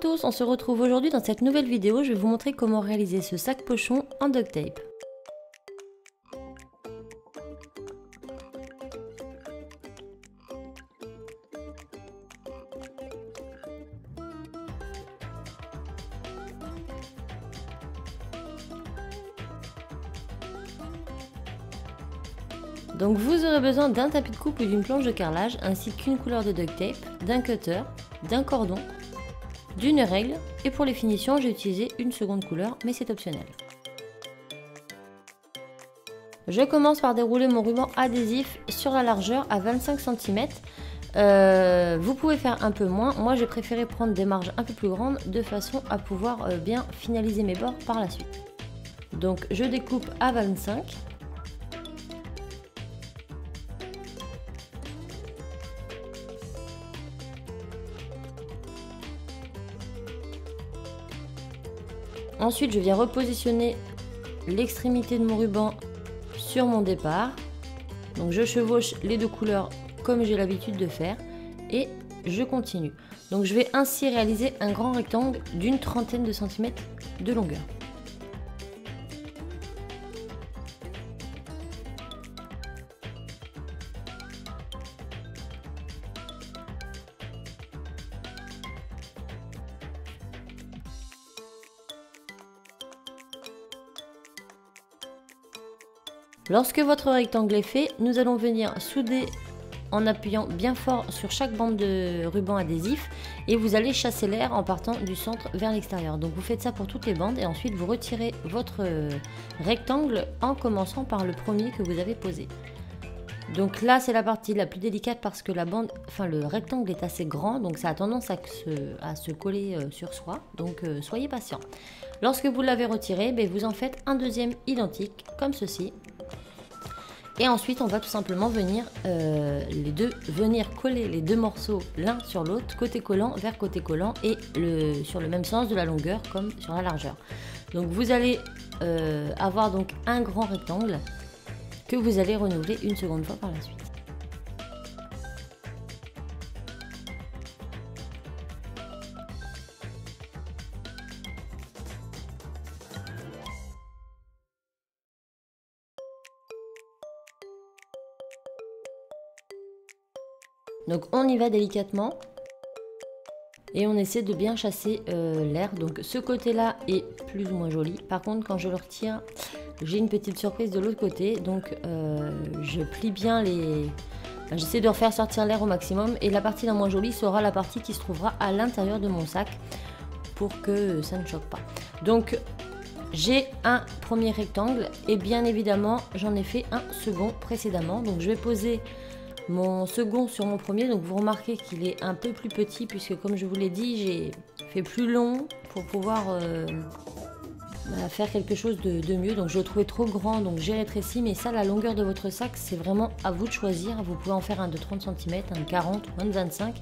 tous, on se retrouve aujourd'hui dans cette nouvelle vidéo. Je vais vous montrer comment réaliser ce sac pochon en duct tape. Donc vous aurez besoin d'un tapis de coupe ou d'une planche de carrelage, ainsi qu'une couleur de duct tape, d'un cutter, d'un cordon, d'une règle, et pour les finitions j'ai utilisé une seconde couleur, mais c'est optionnel. Je commence par dérouler mon ruban adhésif sur la largeur à 25 cm. Vous pouvez faire un peu moins, moi j'ai préféré prendre des marges un peu plus grandes de façon à pouvoir bien finaliser mes bords par la suite. Donc je découpe à 25. Ensuite, je viens repositionner l'extrémité de mon ruban sur mon départ. Donc je chevauche les deux couleurs comme j'ai l'habitude de faire et je continue. Donc je vais ainsi réaliser un grand rectangle d'une trentaine de centimètres de longueur. Lorsque votre rectangle est fait, nous allons venir souder en appuyant bien fort sur chaque bande de ruban adhésif et vous allez chasser l'air en partant du centre vers l'extérieur. Donc vous faites ça pour toutes les bandes et ensuite vous retirez votre rectangle en commençant par le premier que vous avez posé. Donc là c'est la partie la plus délicate parce que le rectangle est assez grand, donc ça a tendance à se coller sur soi, donc soyez patient. Lorsque vous l'avez retiré, vous en faites un deuxième identique comme ceci. Et ensuite, on va tout simplement venir coller les deux morceaux l'un sur l'autre, côté collant vers côté collant et sur le même sens de la longueur comme sur la largeur. Donc vous allez avoir donc un grand rectangle que vous allez renouveler une seconde fois par la suite. Donc on y va délicatement et on essaie de bien chasser l'air. Donc ce côté là est plus ou moins joli. Par contre quand je le retire, j'ai une petite surprise de l'autre côté. Donc je plie bien j'essaie de refaire sortir l'air au maximum. Et la partie la moins jolie sera la partie qui se trouvera à l'intérieur de mon sac pour que ça ne choque pas. Donc j'ai un premier rectangle et bien évidemment j'en ai fait un second précédemment. Donc je vais poser mon second sur mon premier, donc vous remarquez qu'il est un peu plus petit puisque comme je vous l'ai dit, j'ai fait plus long pour pouvoir faire quelque chose de mieux. Donc je le trouvais trop grand, donc j'ai rétréci, mais ça, la longueur de votre sac, c'est vraiment à vous de choisir. Vous pouvez en faire un de 30 cm, un de 40 ou un de 25,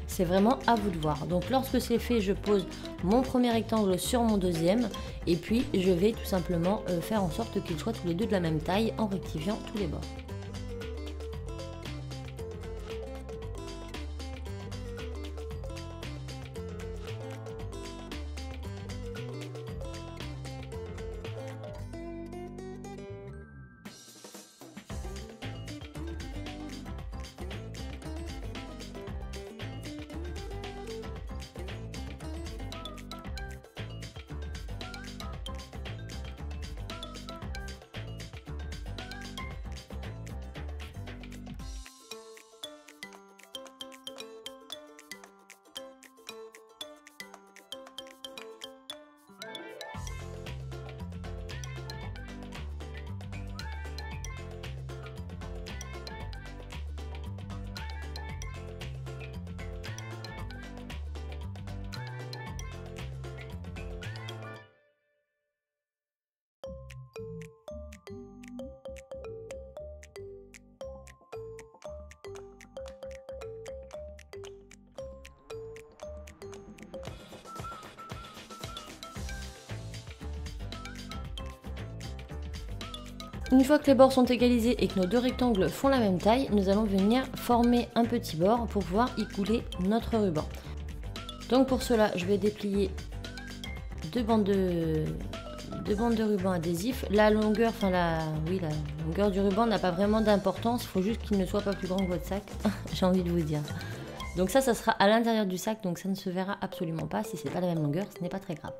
c'est vraiment à vous de voir. Donc lorsque c'est fait, je pose mon premier rectangle sur mon deuxième et puis je vais tout simplement faire en sorte qu'ils soient tous les deux de la même taille en rectifiant tous les bords. Une fois que les bords sont égalisés et que nos deux rectangles font la même taille, nous allons venir former un petit bord pour pouvoir y couler notre ruban. Donc pour cela, je vais déplier deux bandes de ruban adhésif. La longueur, enfin la longueur du ruban n'a pas vraiment d'importance. Il faut juste qu'il ne soit pas plus grand que votre sac. J'ai envie de vous dire. Donc ça sera à l'intérieur du sac, donc ça ne se verra absolument pas. Si c'est pas la même longueur, ce n'est pas très grave.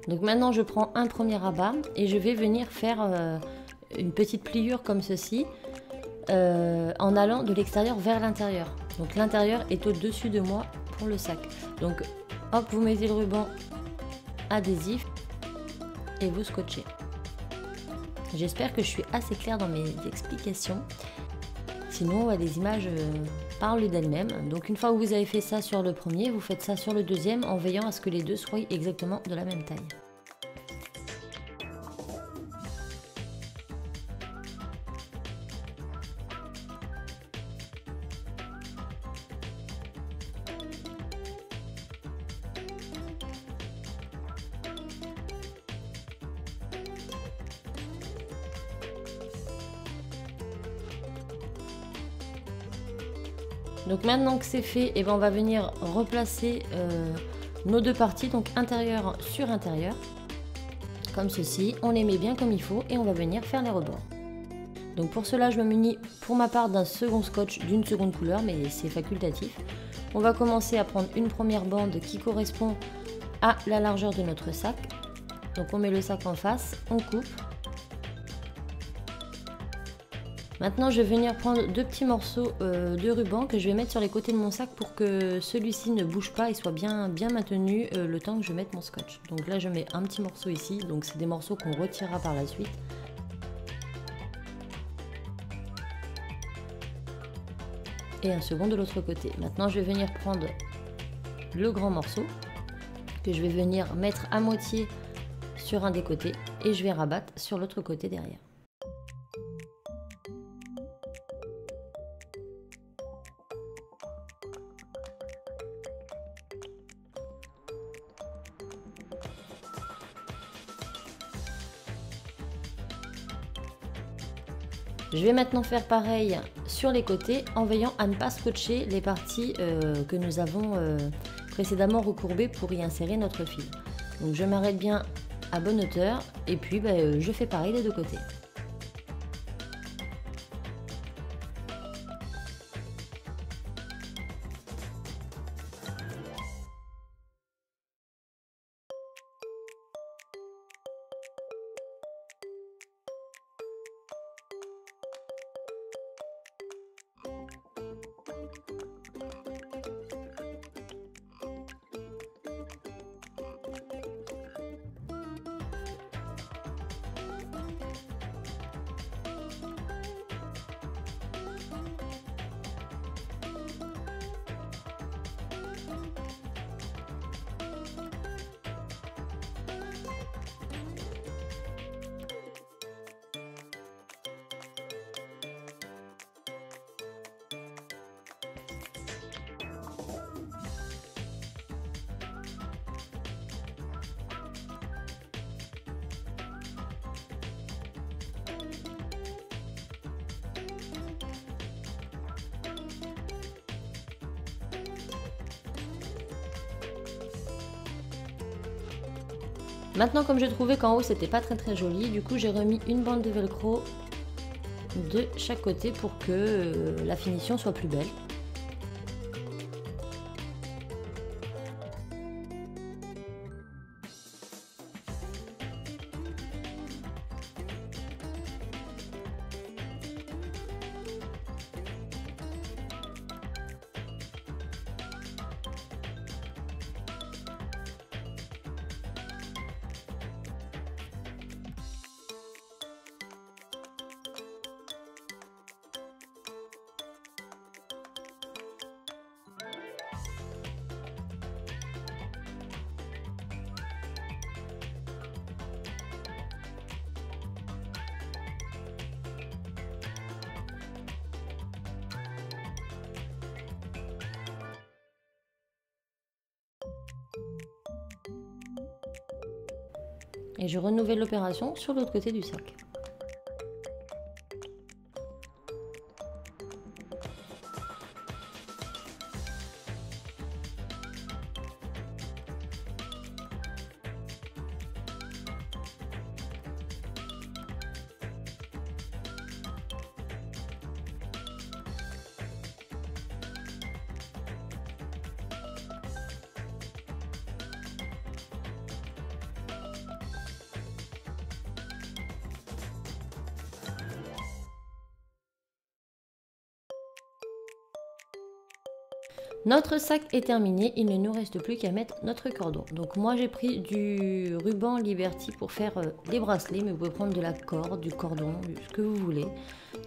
Donc maintenant je prends un premier rabat et je vais venir faire une petite pliure comme ceci en allant de l'extérieur vers l'intérieur. Donc l'intérieur est au-dessus de moi pour le sac. Donc hop, vous mettez le ruban adhésif et vous scotchez. J'espère que je suis assez claire dans mes explications. Sinon, les images parlent d'elles-mêmes. Donc une fois que vous avez fait ça sur le premier, vous faites ça sur le deuxième en veillant à ce que les deux soient exactement de la même taille. Donc maintenant que c'est fait, eh ben on va venir replacer nos deux parties, donc intérieur sur intérieur, comme ceci. On les met bien comme il faut et on va venir faire les rebords. Donc pour cela, je me munis pour ma part d'un second scotch d'une seconde couleur, mais c'est facultatif. On va commencer à prendre une première bande qui correspond à la largeur de notre sac. Donc on met le sac en face, on coupe. Maintenant, je vais venir prendre deux petits morceaux de ruban que je vais mettre sur les côtés de mon sac pour que celui-ci ne bouge pas et soit bien maintenu le temps que je mette mon scotch. Donc là, je mets un petit morceau ici, donc c'est des morceaux qu'on retirera par la suite. Et un second de l'autre côté. Maintenant, je vais venir prendre le grand morceau que je vais venir mettre à moitié sur un des côtés et je vais rabattre sur l'autre côté derrière. Je vais maintenant faire pareil sur les côtés en veillant à ne pas scotcher les parties que nous avons précédemment recourbées pour y insérer notre fil. Donc je m'arrête bien à bonne hauteur et puis je fais pareil des deux côtés. Maintenant, comme je trouvais qu'en haut c'était pas très joli, du coup j'ai remis une bande de velcro de chaque côté pour que la finition soit plus belle. Et je renouvelle l'opération sur l'autre côté du sac. Notre sac est terminé, il ne nous reste plus qu'à mettre notre cordon. Donc moi j'ai pris du ruban Liberty pour faire des bracelets, mais vous pouvez prendre de la corde, du cordon, ce que vous voulez.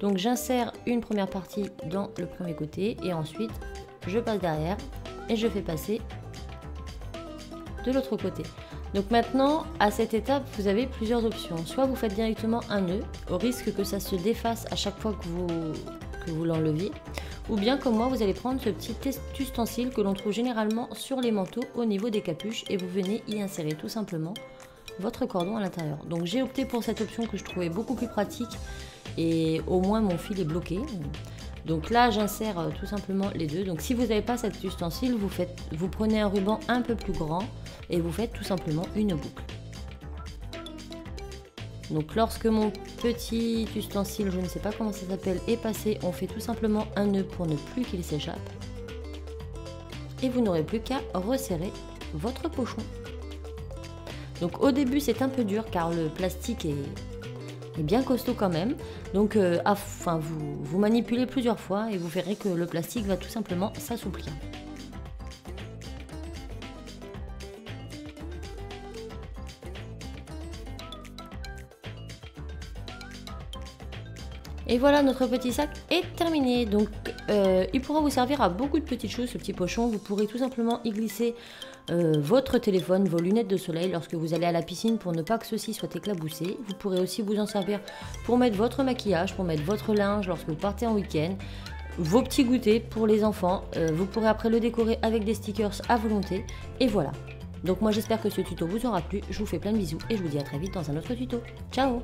Donc j'insère une première partie dans le premier côté et ensuite je passe derrière et je fais passer de l'autre côté. Donc maintenant, à cette étape, vous avez plusieurs options. Soit vous faites directement un nœud, au risque que ça se défasse à chaque fois que vous l'enleviez. Ou bien comme moi, vous allez prendre ce petit ustensile que l'on trouve généralement sur les manteaux au niveau des capuches et vous venez y insérer tout simplement votre cordon à l'intérieur. Donc j'ai opté pour cette option que je trouvais beaucoup plus pratique et au moins mon fil est bloqué. Donc là j'insère tout simplement les deux. Donc si vous n'avez pas cet ustensile, vous prenez un ruban un peu plus grand et vous faites tout simplement une boucle. Donc lorsque mon petit ustensile, je ne sais pas comment ça s'appelle, est passé, on fait tout simplement un nœud pour ne plus qu'il s'échappe. Et vous n'aurez plus qu'à resserrer votre pochon. Donc au début c'est un peu dur car le plastique est bien costaud quand même. Donc vous manipulez plusieurs fois et vous verrez que le plastique va tout simplement s'assouplir. Et voilà, notre petit sac est terminé. Donc il pourra vous servir à beaucoup de petites choses ce petit pochon. Vous pourrez tout simplement y glisser votre téléphone, vos lunettes de soleil lorsque vous allez à la piscine pour ne pas que ceux-ci soient éclaboussés. Vous pourrez aussi vous en servir pour mettre votre maquillage, pour mettre votre linge lorsque vous partez en week-end. Vos petits goûters pour les enfants. Vous pourrez après le décorer avec des stickers à volonté. Et voilà. Donc moi j'espère que ce tuto vous aura plu. Je vous fais plein de bisous et je vous dis à très vite dans un autre tuto. Ciao!